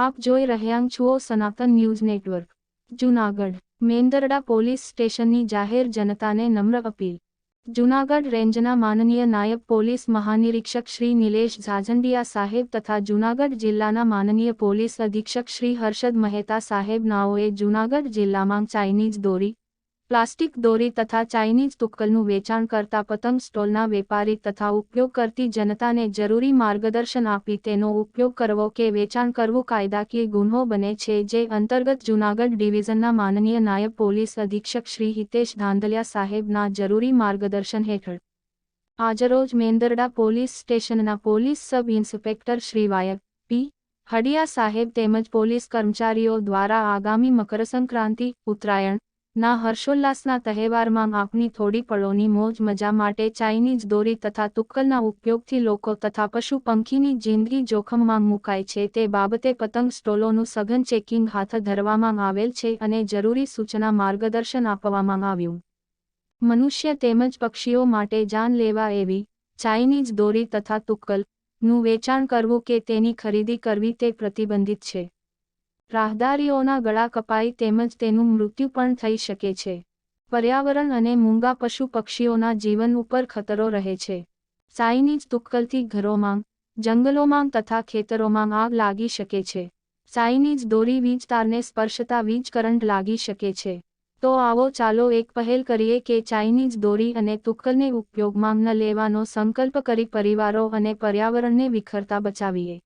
આપ જોઈ રહ્યા છો સનાતન news network Junagadh Mendarda police સ્ટેશનની જાહેર જનતાને નમ્ર અપીલ। જૂનાગઢ રેન્જના માનનીય નાયબ પોલીસ મહાનિરીક્ષક શ્રી નિલેશ ઝાઝંડિયા સાહેબ તથા જૂનાગઢ જિલ્લાના માનનીય પોલીસ અધિક્ષક શ્રી હર્ષદ મહેતા સાહેબ નાઓએ જૂનાગઢ જિલ્લામાં ચાઇનીઝ દોરી, પ્લાસ્ટિક દોરી તથા ચાઇનીઝ તુક્કલનું વેચાણ કરતા પતંગ સ્ટોલના વેપારી તથા ઉપયોગ કરતી જનતાને જરૂરી માર્ગદર્શન આપી તેનો ઉપયોગ કરવો કે વેચાણ કરવું કાયદાકીય ગુન્હો બને છે, જે અંતર્ગત જૂનાગઢ ડિવિઝનના માનનીય નાયબ પોલીસ અધિક્ષક શ્રી હિતેશ ધાંધલિયા સાહેબના જરૂરી માર્ગદર્શન હેઠળ આજરોજ મેંદરડા પોલીસ સ્ટેશનના પોલીસ સબ ઇન્સ્પેક્ટર શ્રી વાયક પી હડિયા સાહેબ તેમજ પોલીસ કર્મચારીઓ દ્વારા આગામી મકરસંક્રાંતિ ઉત્તરાયણ ના હર્ષોલ્લાસના તહેવારમાં આપની થોડી પળોની મોજ મજા માટે ચાઇનીઝ દોરી તથા તુક્કલના ઉપયોગથી લોકો તથા પશુ પંખીની જિંદગી જોખમમાં મુકાય છે તે બાબતે પતંગ સ્ટોલોનું સઘન ચેકિંગ હાથ ધરવામાં આવેલ છે અને જરૂરી સૂચના માર્ગદર્શન આપવામાં આવ્યું। મનુષ્ય તેમજ પક્ષીઓ માટે જાનલેવા એવી ચાઇનીઝ દોરી તથા તુક્કલનું વેચાણ કરવું કે તેની ખરીદી કરવી તે પ્રતિબંધિત છે। રાહદારીઓના ગળા કપાઈ તેમજ તેનું મૃત્યુ પણ થઈ શકે છે। પર્યાવરણ અને મૂંગા પશુ પક્ષીઓના જીવન ઉપર ખતરો રહે છે। ચાઇનીઝ તુક્કલથી ઘરોમાં, જંગલોમાં તથા ખેતરોમાં આગ લાગી શકે છે। ચાઇનીઝ દોરી વીજ તારને સ્પર્શતા વીજ કરંટ લાગી શકે છે। તો આવો ચાલો એક પહેલ કરીએ કે ચાઇનીઝ દોરી અને તુક્કલને ઉપયોગમાં ન લેવાનો સંકલ્પ કરી પરિવારો અને પર્યાવરણને વિખરતા બચાવીએ।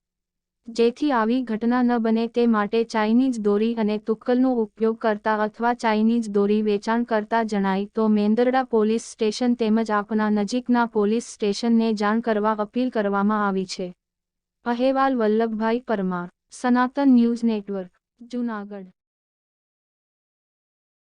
જેથી આવી ઘટના ન બને તે માટે ચાઇનીઝ દોરી અને તુક્કલનો ઉપયોગ કરતા અથવા ચાઇનીઝ દોરી વેચાણ કરતા જણાય તો મેંદરડા પોલીસ સ્ટેશન તેમજ આપના નજીકના પોલીસ સ્ટેશનને જાણ કરવા અપીલ કરવામાં આવી છે। અહેવાલ વલ્લભભાઈ પરમાર, સનાતન ન્યૂઝ નેટવર્ક, જૂનાગઢ।